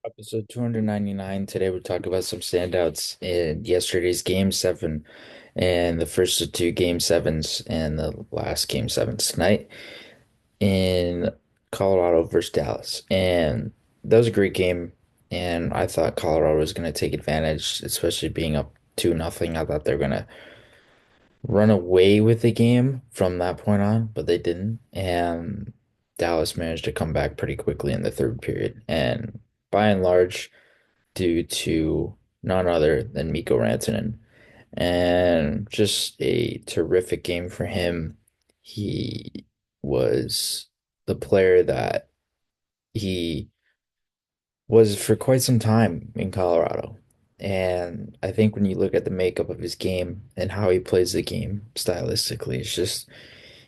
Episode 299. Today we're talking about some standouts in yesterday's game seven and the first of two game sevens and the last game sevens tonight in Colorado versus Dallas. And that was a great game. And I thought Colorado was going to take advantage, especially being up 2-0. I thought they were going to run away with the game from that point on, but they didn't. And Dallas managed to come back pretty quickly in the third period. And by and large, due to none other than Mikko Rantanen. And just a terrific game for him. He was the player that he was for quite some time in Colorado. And I think when you look at the makeup of his game and how he plays the game stylistically, it's just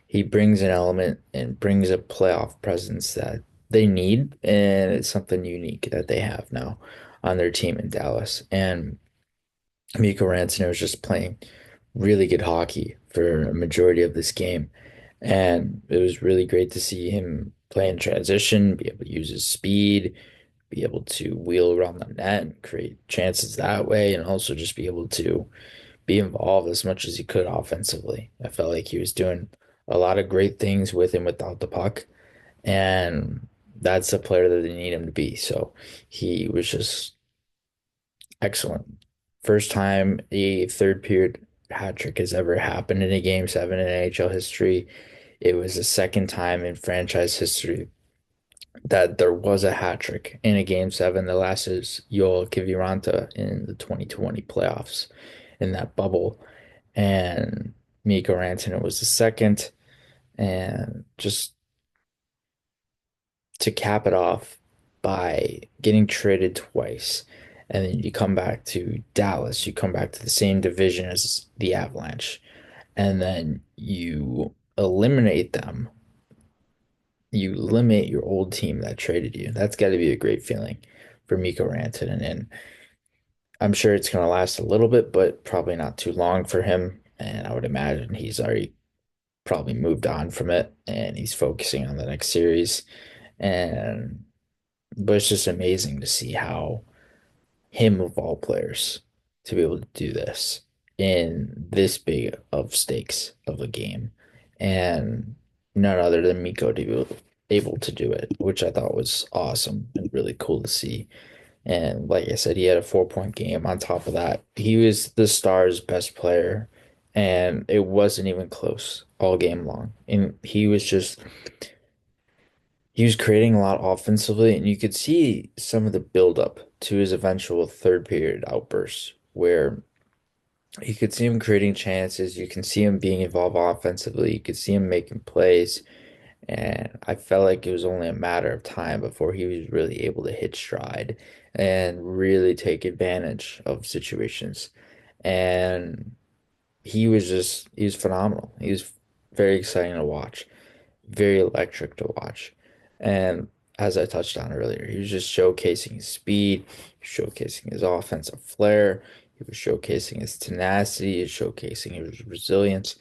he brings an element and brings a playoff presence that they need, and it's something unique that they have now on their team in Dallas. And Mikko Rantanen was just playing really good hockey for a majority of this game. And it was really great to see him play in transition, be able to use his speed, be able to wheel around the net and create chances that way, and also just be able to be involved as much as he could offensively. I felt like he was doing a lot of great things with and without the puck, and that's the player that they need him to be. So he was just excellent. First time a third period hat trick has ever happened in a game seven in NHL history. It was the second time in franchise history that there was a hat trick in a game seven. The last is Yoel Kiviranta in the 2020 playoffs in that bubble. And Mikko Rantanen was the second. And just to cap it off by getting traded twice. And then you come back to Dallas, you come back to the same division as the Avalanche, and then you eliminate them. You eliminate your old team that traded you. That's got to be a great feeling for Mikko Rantanen. And I'm sure it's going to last a little bit, but probably not too long for him. And I would imagine he's already probably moved on from it and he's focusing on the next series. And but it's just amazing to see how him of all players to be able to do this in this big of stakes of a game, and none other than Miko to be able to do it, which I thought was awesome and really cool to see. And like I said, he had a 4-point game. On top of that, he was the Stars' best player, and it wasn't even close all game long. And he was creating a lot offensively, and you could see some of the buildup to his eventual third period outbursts where you could see him creating chances. You can see him being involved offensively. You could see him making plays. And I felt like it was only a matter of time before he was really able to hit stride and really take advantage of situations. And he was phenomenal. He was very exciting to watch, very electric to watch. And as I touched on earlier, he was just showcasing his speed, showcasing his offensive flair, he was showcasing his tenacity, he was showcasing his resilience.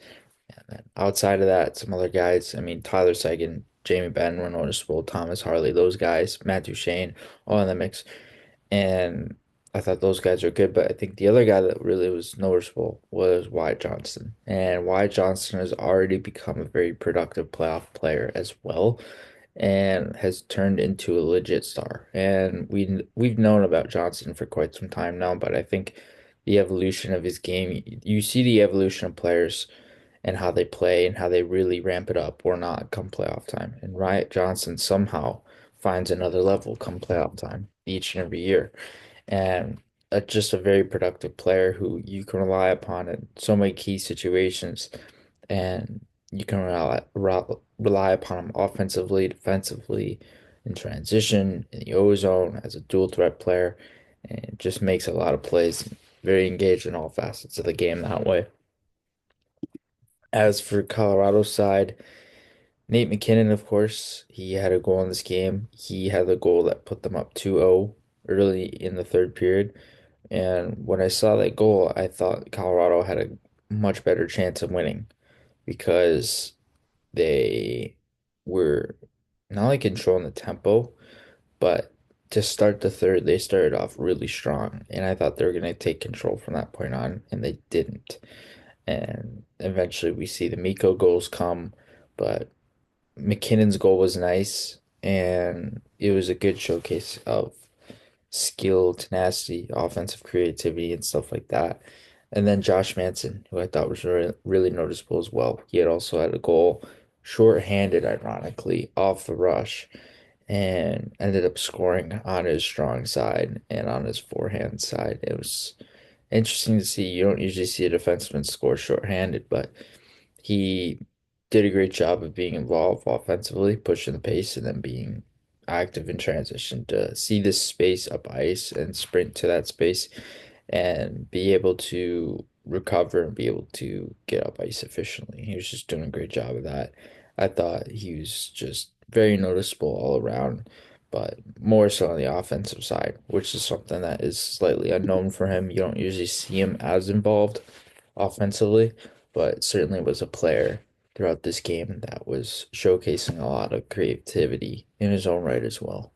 And then outside of that, some other guys, I mean, Tyler Seguin, Jamie Benn were noticeable, Thomas Harley, those guys, Matt Duchene, all in the mix. And I thought those guys were good, but I think the other guy that really was noticeable was Wyatt Johnston. And Wyatt Johnston has already become a very productive playoff player as well and has turned into a legit star. And we've known about Johnston for quite some time now, but I think the evolution of his game, you see the evolution of players and how they play and how they really ramp it up or not come playoff time. And Wyatt Johnson somehow finds another level come playoff time each and every year. And just a very productive player who you can rely upon in so many key situations. And you can rely upon him offensively, defensively, in transition, in the ozone, as a dual threat player. And it just makes a lot of plays. Very engaged in all facets of the game that way. As for Colorado's side, Nate McKinnon, of course, he had a goal in this game. He had the goal that put them up 2-0 early in the third period. And when I saw that goal, I thought Colorado had a much better chance of winning because they were not only controlling the tempo, but to start the third, they started off really strong, and I thought they were going to take control from that point on, and they didn't. And eventually, we see the Miko goals come, but McKinnon's goal was nice, and it was a good showcase of skill, tenacity, offensive creativity, and stuff like that. And then Josh Manson, who I thought was really noticeable as well. He had also had a goal, short-handed, ironically, off the rush, and ended up scoring on his strong side and on his forehand side. It was interesting to see. You don't usually see a defenseman score short-handed, but he did a great job of being involved offensively, pushing the pace, and then being active in transition to see this space up ice and sprint to that space and be able to recover and be able to get up ice efficiently. He was just doing a great job of that. I thought he was just very noticeable all around, but more so on the offensive side, which is something that is slightly unknown for him. You don't usually see him as involved offensively, but certainly was a player throughout this game that was showcasing a lot of creativity in his own right as well.